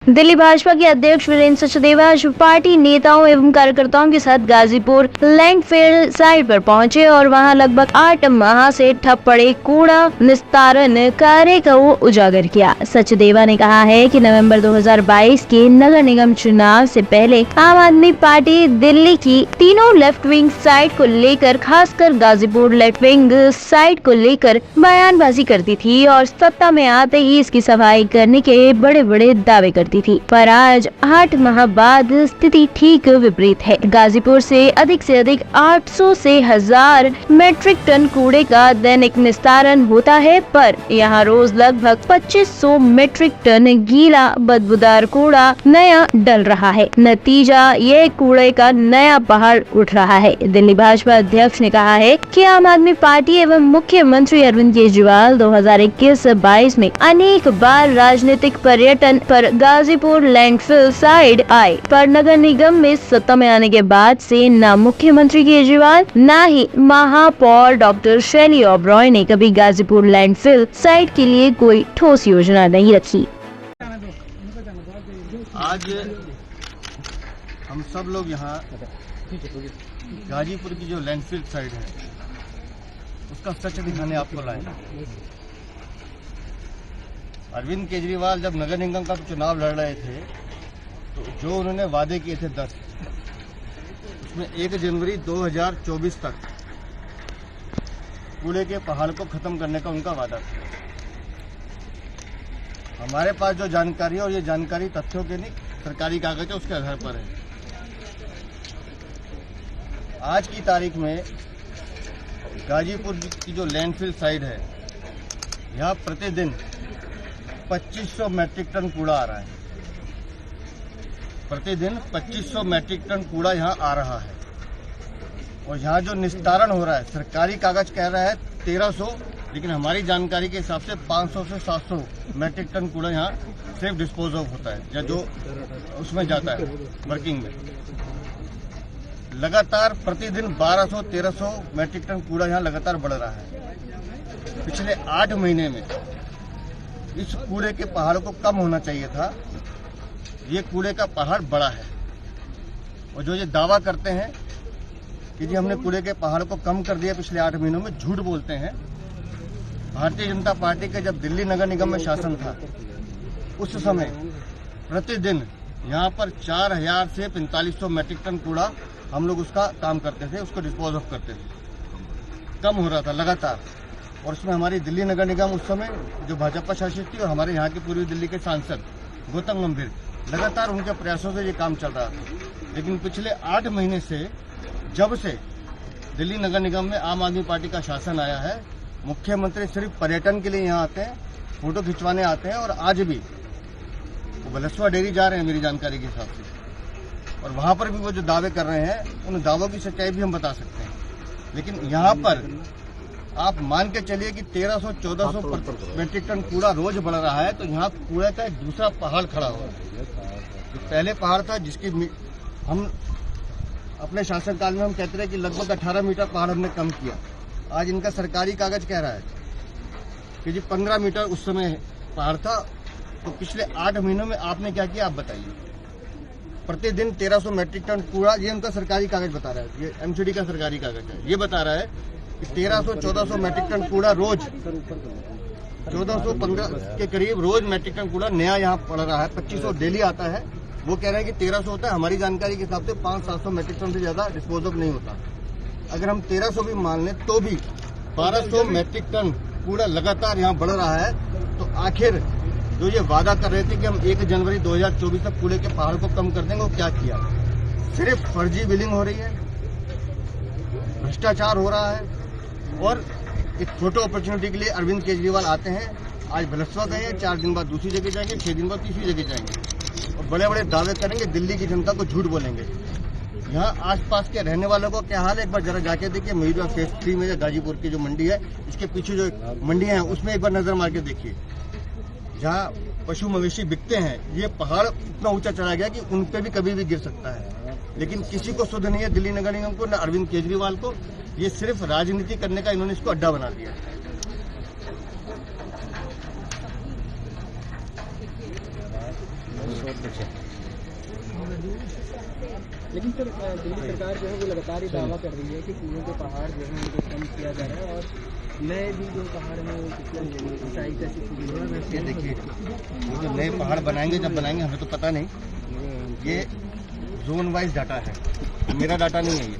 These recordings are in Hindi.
दिल्ली भाजपा के अध्यक्ष वीरेंद्र सचदेवा आज पार्टी नेताओं एवं कार्यकर्ताओं के साथ गाजीपुर लैंडफिल साइट पर पहुंचे और वहां लगभग 8 माह से ठप पड़े कूड़ा निस्तारण कार्य को उजागर किया। सचदेवा ने कहा है कि नवंबर 2022 के नगर निगम चुनाव से पहले आम आदमी पार्टी दिल्ली की तीनों लेफ्ट विंग साइट को लेकर, खासकर गाजीपुर लेफ्ट विंग साइट को लेकर बयानबाजी करती थी और सत्ता में आते ही इसकी सफाई करने के बड़े बड़े दावे करती थी। पर आज 8 माह बाद स्थिति ठीक विपरीत है। गाजीपुर से अधिक 800 से 1000 मीट्रिक टन कूड़े का दैनिक निस्तारण होता है, पर यहाँ रोज लगभग 2500 मीट्रिक टन गीला बदबूदार कूड़ा नया डल रहा है। नतीजा ये कूड़े का नया पहाड़ उठ रहा है। दिल्ली भाजपा अध्यक्ष ने कहा है कि आम आदमी पार्टी एवं मुख्यमंत्री अरविंद केजरीवाल 2021-22 में अनेक बार राजनीतिक पर्यटन पर गाजीपुर लैंडफिल साइट आए, पर नगर निगम में सत्ता में आने के बाद से न मुख्यमंत्री केजरीवाल न ही महापौर डॉक्टर शैली ओबरॉय ने कभी गाजीपुर लैंडफिल साइट के लिए कोई ठोस योजना नहीं रखी। आज हम सब लोग यहाँ गाजीपुर की जो लैंडफिल साइट है उसका सच दिखाने आपको लाए। अरविंद केजरीवाल जब नगर निगम का चुनाव लड़ रहे थे तो जो उन्होंने वादे किए थे 10, उसमें 1 जनवरी 2024 तक कूड़े के पहाड़ को खत्म करने का उनका वादा था। हमारे पास जो जानकारी है और ये जानकारी तथ्यों के नहीं, सरकारी कागज है, उसके आधार पर है। आज की तारीख में गाजीपुर की जो लैंडफिल साइट है, यहाँ प्रतिदिन 2500 मैट्रिक टन कूड़ा आ रहा है। प्रतिदिन 2500 मैट्रिक टन कूड़ा यहाँ आ रहा है और यहाँ जो निस्तारण हो रहा है, सरकारी कागज कह रहा है 1300, लेकिन हमारी जानकारी के हिसाब से 500 से 700 मैट्रिक टन कूड़ा यहाँ सिर्फ डिस्पोज ऑफ होता है या जो उसमें जाता है वर्किंग में। लगातार प्रतिदिन 1200-1300 मैट्रिक टन कूड़ा यहाँ लगातार बढ़ रहा है। पिछले 8 महीने में इस कूड़े के पहाड़ को कम होना चाहिए था, ये कूड़े का पहाड़ बड़ा है। और जो ये दावा करते हैं कि जी हमने कूड़े के पहाड़ को कम कर दिया पिछले 8 महीनों में, झूठ बोलते हैं। भारतीय जनता पार्टी के जब दिल्ली नगर निगम में शासन था उस समय प्रतिदिन यहाँ पर 4000 से 4500 मैट्रिक टन कूड़ा हम लोग उसका काम करते थे, उसको डिस्पोज ऑफ करते थे। कम हो रहा था लगातार, और उसमें हमारी दिल्ली नगर निगम उस समय जो भाजपा शासित थी और हमारे यहाँ के पूर्वी दिल्ली के सांसद गौतम गंभीर, लगातार उनके प्रयासों से ये काम चल रहा था। लेकिन पिछले 8 महीने से जब से दिल्ली नगर निगम में आम आदमी पार्टी का शासन आया है, मुख्यमंत्री सिर्फ पर्यटन के लिए यहाँ आते हैं, फोटो खिंचवाने आते हैं, और आज भी वो बलसवा डेयरी जा रहे हैं मेरी जानकारी के हिसाब से, और वहां पर भी वो जो दावे कर रहे हैं उन दावों की सच्चाई भी हम बता सकते हैं। लेकिन यहाँ पर आप मान के चलिए कि 1300-1400 मैट्रिक टन कूड़ा रोज बढ़ रहा है, तो यहाँ कूड़े का एक दूसरा पहाड़ खड़ा हुआ है। जो पहले पहाड़ था जिसकी हम अपने शासनकाल में हम कहते रहे कि लगभग 18 मीटर पहाड़ हमने कम किया। आज इनका सरकारी कागज कह रहा है कि जी 15 मीटर उस समय पहाड़ था। तो पिछले 8 महीनों में आपने क्या किया, आप बताइए। प्रतिदिन 1300 मैट्रिक टन कूड़ा, ये उनका सरकारी कागज बता रहा है, ये एमसीडी का सरकारी कागज है, ये बता रहा है कि 1300-1400 मैट्रिक टन कूड़ा रोज, 1415 के करीब रोज मैट्रिक टन कूड़ा नया यहाँ पड़ रहा है। 2500 डेली आता है। वो कह रहे हैं कि 1300 होता है, हमारी जानकारी के हिसाब से 500-700 मैट्रिक टन से ज्यादा डिस्पोज ऑफ नहीं होता। अगर हम 1300 भी मान लें तो भी 1200 मैट्रिक टन कूड़ा लगातार यहाँ बढ़ रहा है। तो आखिर जो ये वादा कर रहे थे कि हम 1 जनवरी 2024 तक कूड़े के पहाड़ को कम कर देंगे, वो क्या किया? सिर्फ फर्जी बिलिंग हो रही है, भ्रष्टाचार हो रहा है, और एक फोटो अपॉर्चुनिटी के लिए अरविंद केजरीवाल आते हैं। आज बलसवा गए हैं, 4 दिन बाद दूसरी जगह जाएंगे, 6 दिन बाद तीसरी जगह जाएंगे और बड़े बड़े दावे करेंगे, दिल्ली की जनता को झूठ बोलेंगे। यहाँ आसपास के रहने वालों को क्या हाल है, एक बार जरा जाके देखिए। महीरा फेज 3 में गाजीपुर की जो मंडी है, इसके पीछे जो मंडियां हैं उसमें एक बार नजर मार के देखिए। जहाँ पशु मवेशी बिकते हैं, ये पहाड़ इतना ऊंचा चला गया कि उन पे भी कभी भी गिर सकता है। लेकिन किसी को सुध नहीं है, दिल्ली नगर निगम को, न अरविंद केजरीवाल को। ये सिर्फ राजनीति करने का इन्होंने इसको अड्डा बना दिया। बहुत कुछ है। लेकिन सर दिल्ली सरकार जो है वो लगातार ये दावा कर रही है कि कूड़ों के पहाड़ जो है उनको कम किया जा रहा है और नए भी जो पहाड़ हैं वो ऊंचाई कैसी ये देखिए, ये जो नए पहाड़ बनाएंगे, जब बनाएंगे हमें तो पता नहीं। ये जोन वाइज डाटा है, मेरा डाटा नहीं है। ये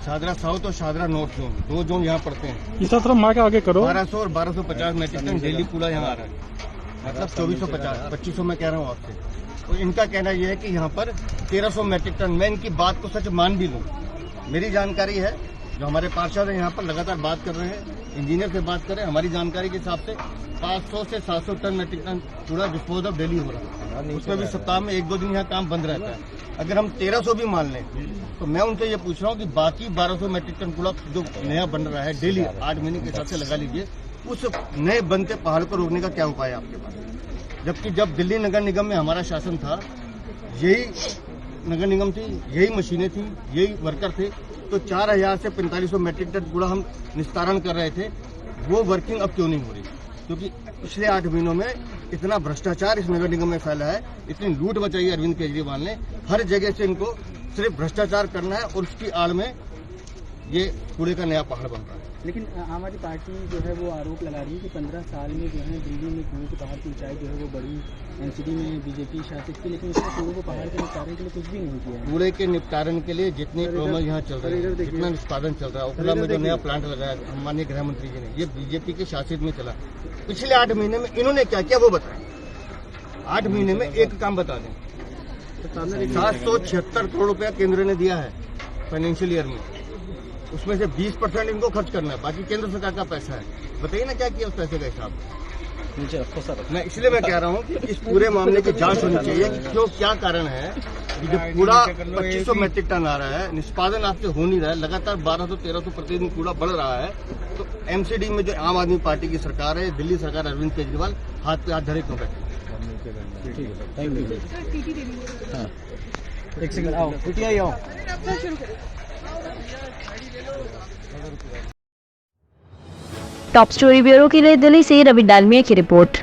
शादरा साउथ और शादरा नॉर्थ जोन, दो जोन यहाँ पड़ते हैं। इस तरह माँ के आगे करो। 1200 और 1250 मेट्रिक टन डेली कूड़ा यहाँ आ रहा है, मतलब 2450, 2500 मैं कह रहा हूँ आपसे। तो इनका कहना यह है कि यहाँ पर 1300 मेट्रिक टन। मैं इनकी बात को सच मान भी लूँ, मेरी जानकारी है, जो हमारे पार्षद हैं यहाँ पर लगातार बात कर रहे हैं, इंजीनियर से बात कर रहे हैं, हमारी जानकारी के हिसाब से 500 से 700 टन मेट्रिक टन कूड़ा डिस्पोज ऑफ डेली हो रहा है। उसमें भी सप्ताह में 1-2 दिन यहाँ काम बंद रहता है। अगर हम 1300 भी मान लें तो मैं उनसे ये पूछ रहा हूँ कि बाकी 1200 मेट्रिक टन कूड़ा जो नया बन रहा है डेली 8 महीने के हिसाब से लगा लीजिए, उस नए बनते पहाड़ को रोकने का क्या उपाय है आपके पास? जबकि जब दिल्ली नगर निगम में हमारा शासन था, यही नगर निगम थी, यही मशीनें थी, यही वर्कर थे, तो 4000 से 4500 मेट्रिक टन कूड़ा हम निस्तारण कर रहे थे। वो वर्किंग अब क्यों नहीं हो रही? क्योंकि पिछले 8 महीनों में इतना भ्रष्टाचार इस नगर निगम में फैला है, इतनी लूट मचाई है अरविंद केजरीवाल ने। हर जगह से इनको सिर्फ भ्रष्टाचार करना है और उसकी आड़ में ये कूड़े का नया पहाड़ बन रहा है। लेकिन आम आदमी पार्टी जो है वो आरोप लगा रही है कि 15 साल में जो है दिल्ली में कूड़ों के पहाड़ की ऊंचाई जो है वो बड़ी, एनसीडी में बीजेपी शासित थी, लेकिन उसने कूड़ों को पहाड़ के निपटारे के लिए कुछ भी नहीं किया। कूड़े के निपटारण के लिए जितनी प्रॉब्लम यहाँ चल रही है, जितना निष्पादन चल रहा है, ओखला में जो नया प्लांट लगाया माननीय गृह मंत्री जी ने, ये बीजेपी के शासित में चला। पिछले 8 महीने में इन्होंने क्या किया वो बताएं। 8 महीने में एक काम बता दें। 776 करोड़ रुपया केंद्र ने दिया है फाइनेंशियल ईयर में, उसमें से 20% इनको खर्च करना है, बाकी केंद्र सरकार का पैसा है। बताइए ना क्या किया उस पैसे का हिसाब। मैं इसलिए मैं कह रहा हूँ कि इस पूरे मामले की जांच होनी चाहिए कि क्यों, क्या कारण है कि जब कूड़ा 2500 मेट्रिक टन आ रहा है, निष्पादन आपसे हो नहीं रहा है, लगातार 1200-1300 प्रतिदिन कूड़ा बढ़ रहा है, तो एमसीडी में जो आम आदमी पार्टी की सरकार है, दिल्ली सरकार, अरविंद केजरीवाल हाथ पे हाथ धरे क्यों बैठे? एक सेकंड आओ, पीटीआई आओ। टॉप स्टोरी ब्यूरो के लिए दिल्ली से रवि डालमिया की रिपोर्ट।